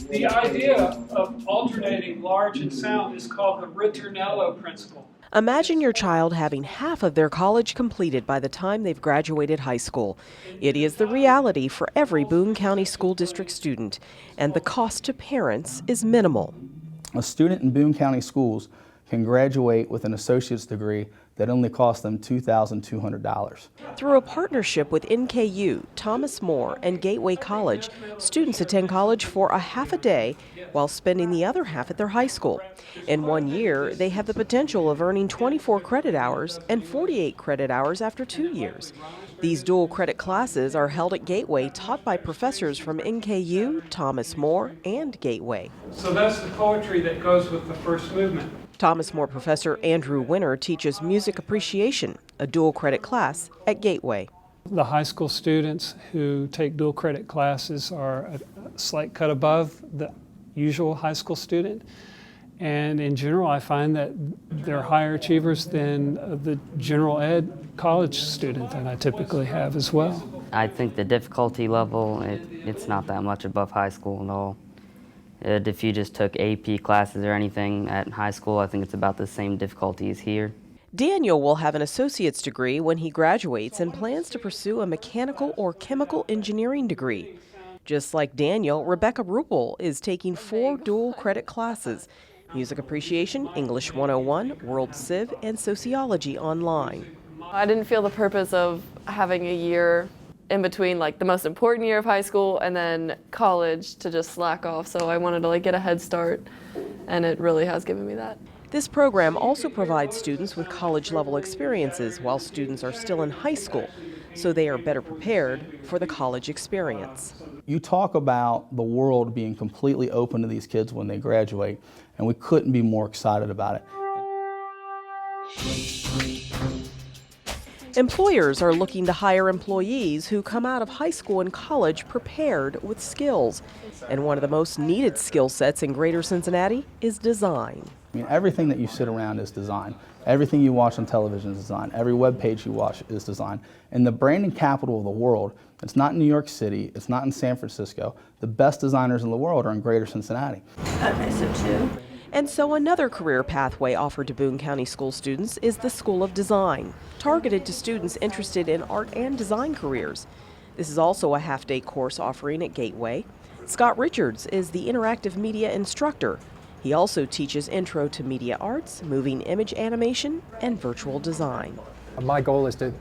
The idea of alternating large and sound is called the ritornello principle. Imagine your child having half of their college completed by the time they've graduated high school. It is the reality for every Boone County School District student, and the cost to parents is minimal. A student in Boone County Schools can graduate with an associate's degree that only costs them $2,200. Through a partnership with NKU, Thomas More, and Gateway College, students attend college for a half a day while spending the other half at their high school. In 1 year, they have the potential of earning 24 credit hours and 48 credit hours after 2 years. These dual credit classes are held at Gateway, taught by professors from NKU, Thomas More, and Gateway. So that's the poetry that goes with the first movement. Thomas More professor Andrew Winter teaches music appreciation, a dual credit class at Gateway. The high school students who take dual credit classes are a slight cut above the usual high school student. And in general, I find that they're higher achievers than the general ed college student that I typically have as well. I think the difficulty level, it's not that much above high school at all. If you just took AP classes or anything at high school, I think it's about the same difficulty as here. Daniel will have an associate's degree when he graduates and plans to pursue a mechanical or chemical engineering degree. Just like Daniel, Rebecca Rupel is taking 4 dual credit classes: Music Appreciation, English 101, World Civ, and Sociology online. I didn't feel the purpose of having a year in between, like the most important year of high school and then college, to just slack off. So I wanted to get a head start, and it really has given me that. This program also provides students with college-level experiences while students are still in high school, so they are better prepared for the college experience. You talk about the world being completely open to these kids when they graduate, and we couldn't be more excited about it. Employers are looking to hire employees who come out of high school and college prepared with skills. And one of the most needed skill sets in Greater Cincinnati is design. I mean, everything that you sit around is design. Everything you watch on television is design. Every web page you watch is design. And the branding capital of the world, it's not in New York City, it's not in San Francisco. The best designers in the world are in Greater Cincinnati. Okay, so 2. And so another career pathway offered to Boone County School students is the School of Design, targeted to students interested in art and design careers. This is also a half-day course offering at Gateway. Scott Richards is the interactive media instructor. He also teaches Intro to Media Arts, Moving Image Animation, and Virtual Design. My goal is to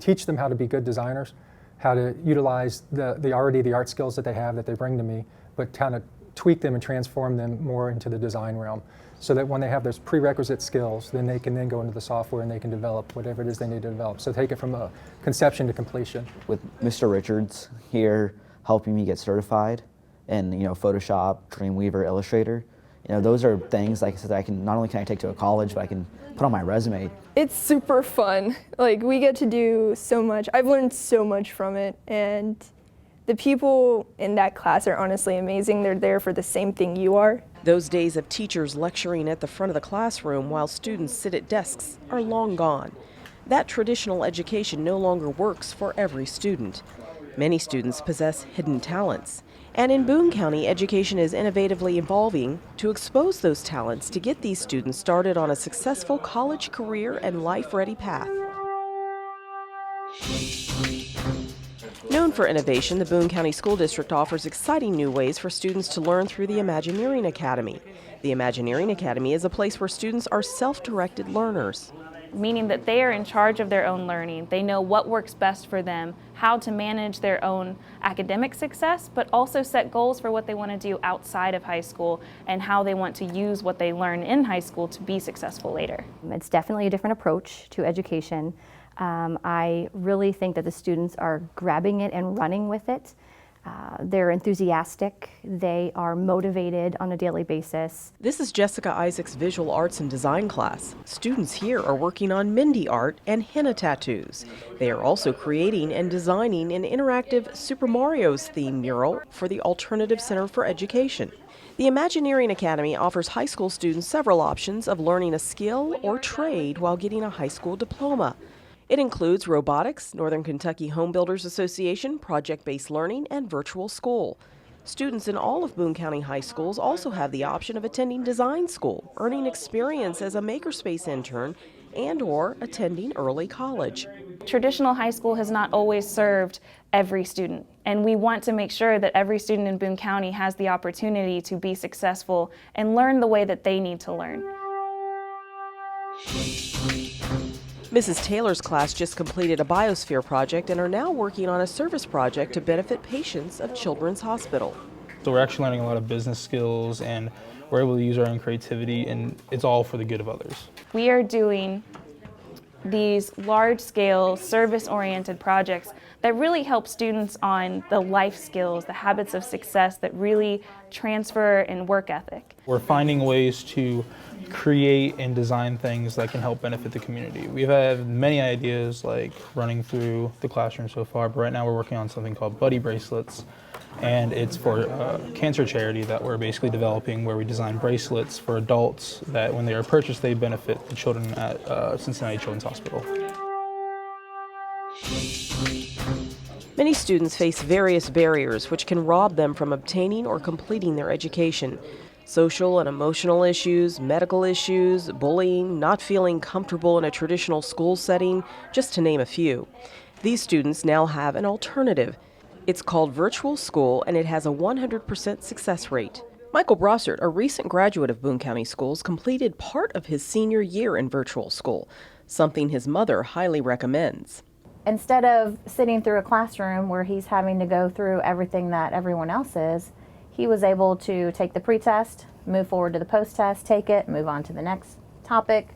teach them how to be good designers, how to utilize the art skills that they have that they bring to me, but kind of tweak them and transform them more into the design realm, so that when they have those prerequisite skills, then they can then go into the software and they can develop whatever it is they need to develop. So take it from a conception to completion. With Mr. Richards here helping me get certified in Photoshop, Dreamweaver, Illustrator, those are things, like I said, that not only can I take to a college, but I can put on my resume. It's super fun. Like, we get to do so much. I've learned so much from it, and the people in that class are honestly amazing. They're there for the same thing you are. Those days of teachers lecturing at the front of the classroom while students sit at desks are long gone. That traditional education no longer works for every student. Many students possess hidden talents. And in Boone County, education is innovatively evolving to expose those talents to get these students started on a successful college career and life-ready path. Known for innovation, the Boone County School District offers exciting new ways for students to learn through the Imagineering Academy. The Imagineering Academy is a place where students are self-directed learners. Meaning that they are in charge of their own learning. They know what works best for them, how to manage their own academic success, but also set goals for what they want to do outside of high school and how they want to use what they learn in high school to be successful later. It's definitely a different approach to education. I really think that the students are grabbing it and running with it. They're enthusiastic, they are motivated on a daily basis. This is Jessica Isaac's visual arts and design class. Students here are working on Mindy art and henna tattoos. They are also creating and designing an interactive Super Mario's theme mural for the Alternative Center for Education. The Imagineering Academy offers high school students several options of learning a skill or trade while getting a high school diploma. It includes robotics, Northern Kentucky Home Builders Association, project-based learning, and virtual school. Students in all of Boone County high schools also have the option of attending design school, earning experience as a Makerspace intern, and/or attending early college. Traditional high school has not always served every student, and we want to make sure that every student in Boone County has the opportunity to be successful and learn the way that they need to learn. Mrs. Taylor's class just completed a biosphere project and are now working on a service project to benefit patients of Children's Hospital. So we're actually learning a lot of business skills, and we're able to use our own creativity, and it's all for the good of others. We are doing these large-scale, service-oriented projects that really help students on the life skills, the habits of success that really transfer in work ethic. We're finding ways to create and design things that can help benefit the community. We've had many ideas like running through the classroom so far, but right now we're working on something called Buddy Bracelets, and it's for a cancer charity that we're basically developing, where we design bracelets for adults that when they are purchased, they benefit the children at Cincinnati Children's Hospital. Many students face various barriers which can rob them from obtaining or completing their education. Social and emotional issues, medical issues, bullying, not feeling comfortable in a traditional school setting, just to name a few. These students now have an alternative. It's called virtual school, and it has a 100% success rate. Michael Brossert, a recent graduate of Boone County Schools, completed part of his senior year in virtual school, something his mother highly recommends. Instead of sitting through a classroom where he's having to go through everything that everyone else is, he was able to take the pre-test, move forward to the post-test, take it, move on to the next topic.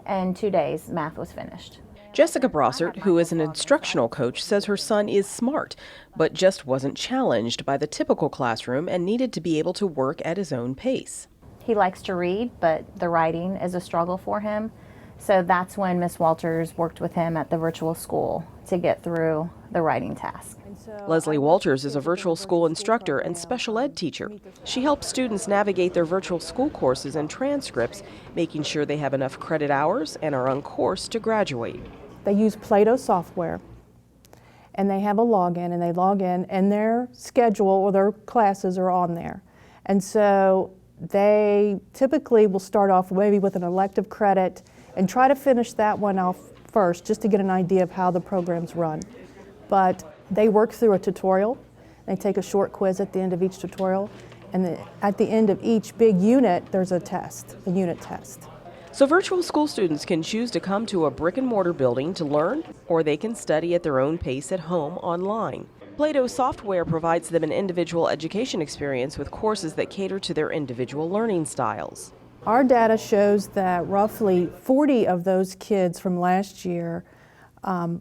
In 2 days, math was finished. Jessica Brossert, who is an instructional coach, says her son is smart, but just wasn't challenged by the typical classroom and needed to be able to work at his own pace. He likes to read, but the writing is a struggle for him. So that's when Ms. Walters worked with him at the virtual school to get through the writing task. Leslie Walters is a virtual school instructor and special ed teacher. She helps students navigate their virtual school courses and transcripts, making sure they have enough credit hours and are on course to graduate. They use Play-Doh software, and they have a login, and they log in, and their schedule or their classes are on there. And so they typically will start off maybe with an elective credit and try to finish that one off first, just to get an idea of how the programs run. But they work through a tutorial. They take a short quiz at the end of each tutorial, and at the end of each big unit, there's a test, a unit test. So virtual school students can choose to come to a brick and mortar building to learn, or they can study at their own pace at home online. Play-Doh software provides them an individual education experience with courses that cater to their individual learning styles. Our data shows that roughly 40 of those kids from last year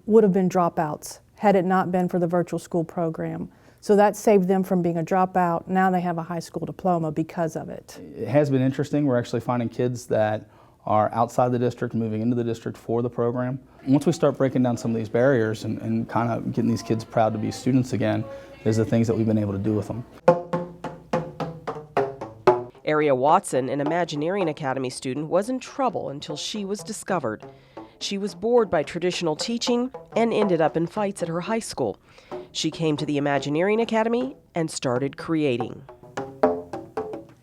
would have been dropouts had it not been for the virtual school program. So that saved them from being a dropout. Now they have a high school diploma because of it. It has been interesting. We're actually finding kids that are outside the district moving into the district for the program. Once we start breaking down some of these barriers and kind of getting these kids proud to be students again, is the things that we've been able to do with them. Aria Watson, an Imagineering Academy student, was in trouble until she was discovered. She was bored by traditional teaching and ended up in fights at her high school. She came to the Imagineering Academy and started creating.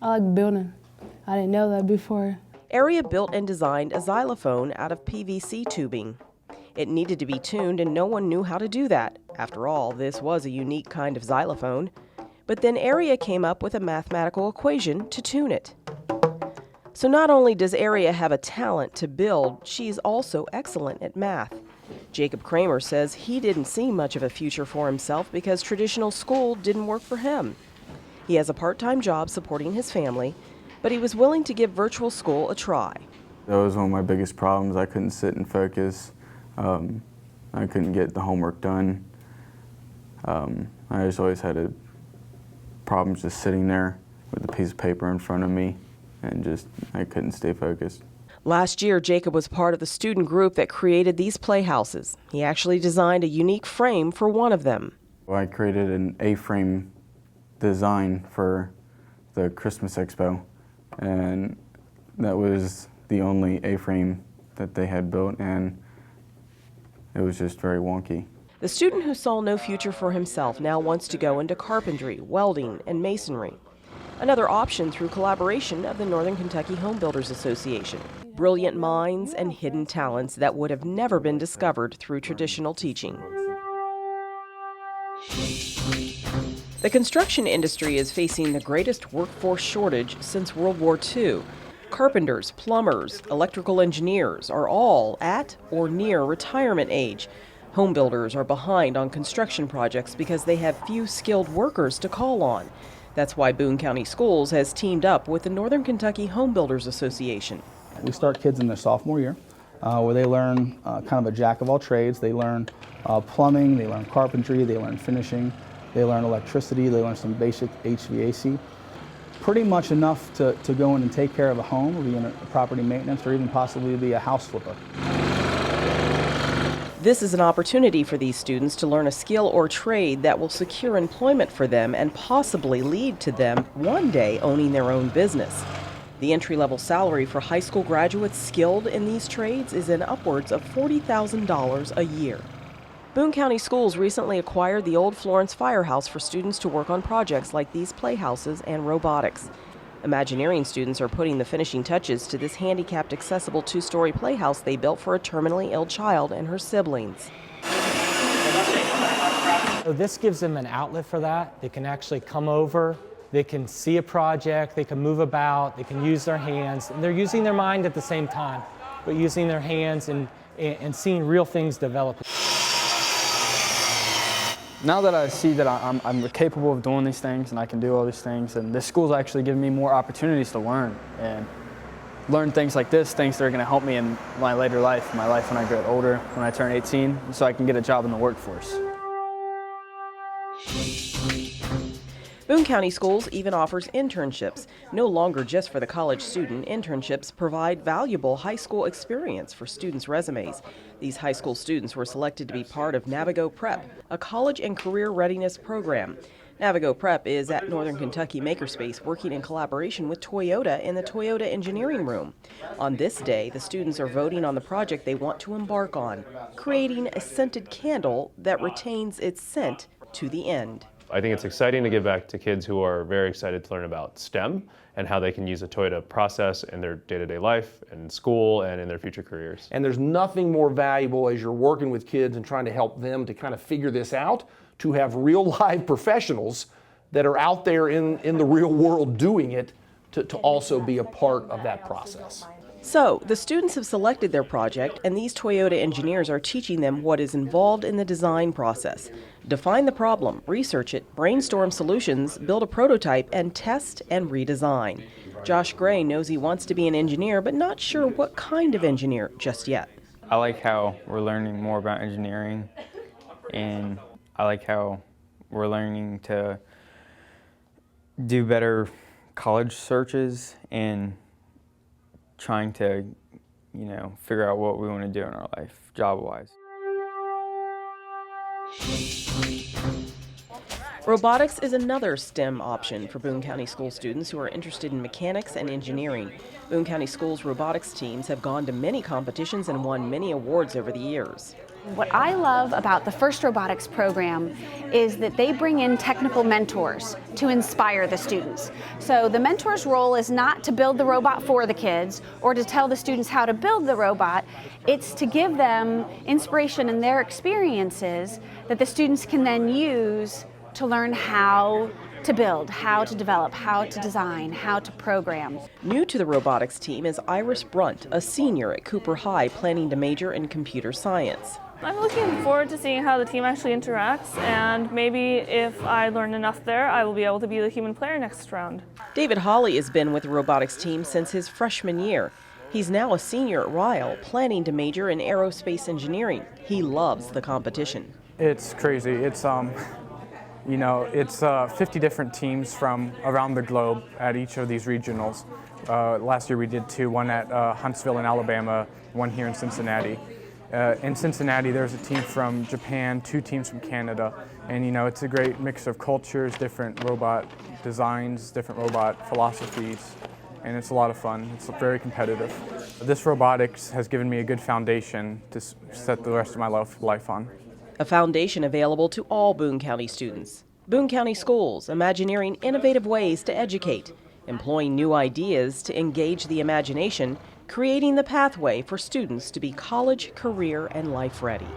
I like building. I didn't know that before. Aria built and designed a xylophone out of PVC tubing. It needed to be tuned, and no one knew how to do that. After all, this was a unique kind of xylophone. But then Aria came up with a mathematical equation to tune it. So not only does Aria have a talent to build, she's also excellent at math. Jacob Kramer says he didn't see much of a future for himself because traditional school didn't work for him. He has a part-time job supporting his family, but he was willing to give virtual school a try. That was one of my biggest problems. I couldn't sit and focus. I couldn't get the homework done. I just always had problems just sitting there with a piece of paper in front of me, and I couldn't stay focused. Last year, Jacob was part of the student group that created these playhouses. He actually designed a unique frame for one of them. I created an A-frame design for the Christmas Expo, and that was the only A-frame that they had built, and it was just very wonky. The student who saw no future for himself now wants to go into carpentry, welding, and masonry. Another option through collaboration of the Northern Kentucky Home Builders Association. Brilliant minds and hidden talents that would have never been discovered through traditional teaching. The construction industry is facing the greatest workforce shortage since World War II. Carpenters, plumbers, electrical engineers are all at or near retirement age. Home builders are behind on construction projects because they have few skilled workers to call on. That's why Boone County Schools has teamed up with the Northern Kentucky Home Builders Association. We start kids in their sophomore year where they learn kind of a jack of all trades. They learn plumbing, they learn carpentry, they learn finishing, they learn electricity, they learn some basic HVAC. Pretty much enough to go in and take care of a home, or be in a property maintenance, or even possibly be a house flipper. This is an opportunity for these students to learn a skill or trade that will secure employment for them and possibly lead to them one day owning their own business. The entry-level salary for high school graduates skilled in these trades is in upwards of $40,000 a year. Boone County Schools recently acquired the old Florence Firehouse for students to work on projects like these playhouses and robotics. Imagineering students are putting the finishing touches to this handicapped accessible two-story playhouse they built for a terminally ill child and her siblings. So this gives them an outlet for that. They can actually come over, they can see a project, they can move about, they can use their hands, and they're using their mind at the same time, but using their hands and seeing real things develop. Now that I see that I'm capable of doing these things and I can do all these things, and this school's actually giving me more opportunities to learn and learn things like this, things that are going to help me in my later life, my life when I get older, when I turn 18, so I can get a job in the workforce. Boone County Schools even offers internships. No longer just for the college student, internships provide valuable high school experience for students' resumes. These high school students were selected to be part of Navigo Prep, a college and career readiness program. Navigo Prep is at Northern Kentucky Makerspace, working in collaboration with Toyota in the Toyota Engineering Room. On this day, the students are voting on the project they want to embark on, creating a scented candle that retains its scent to the end. I think it's exciting to give back to kids who are very excited to learn about STEM and how they can use a Toyota process in their day-to-day life, in school, and in their future careers. And there's nothing more valuable as you're working with kids and trying to help them to kind of figure this out, to have real live professionals that are out there in the real world doing it to also be a part of that process. So, the students have selected their project, and these Toyota engineers are teaching them what is involved in the design process. Define the problem, research it, brainstorm solutions, build a prototype, and test and redesign. Josh Gray knows he wants to be an engineer, but not sure what kind of engineer just yet. I like how we're learning more about engineering, and I like how we're learning to do better college searches and trying to, figure out what we want to do in our life, job-wise. Robotics is another STEM option for Boone County School students who are interested in mechanics and engineering. Boone County Schools robotics teams have gone to many competitions and won many awards over the years. What I love about the First Robotics program is that they bring in technical mentors to inspire the students. So the mentor's role is not to build the robot for the kids or to tell the students how to build the robot. It's to give them inspiration in their experiences that the students can then use to learn how to build, how to develop, how to design, how to program. New to the robotics team is Iris Brunt, a senior at Cooper High planning to major in computer science. I'm looking forward to seeing how the team actually interacts, and maybe if I learn enough there, I will be able to be the human player next round. David Hawley has been with the robotics team since his freshman year. He's now a senior at Ryle, planning to major in aerospace engineering. He loves the competition. It's crazy. It's 50 different teams from around the globe at each of these regionals. Last year we did 2, one at Huntsville in Alabama, one here in Cincinnati. In Cincinnati there's a team from Japan, 2 teams from Canada, and it's a great mix of cultures, different robot designs, different robot philosophies, and it's a lot of fun. It's very competitive. This robotics has given me a good foundation to set the rest of my life on. A foundation available to all Boone County students. Boone County Schools, imagineering innovative ways to educate, employing new ideas to engage the imagination, creating the pathway for students to be college, career, and life ready.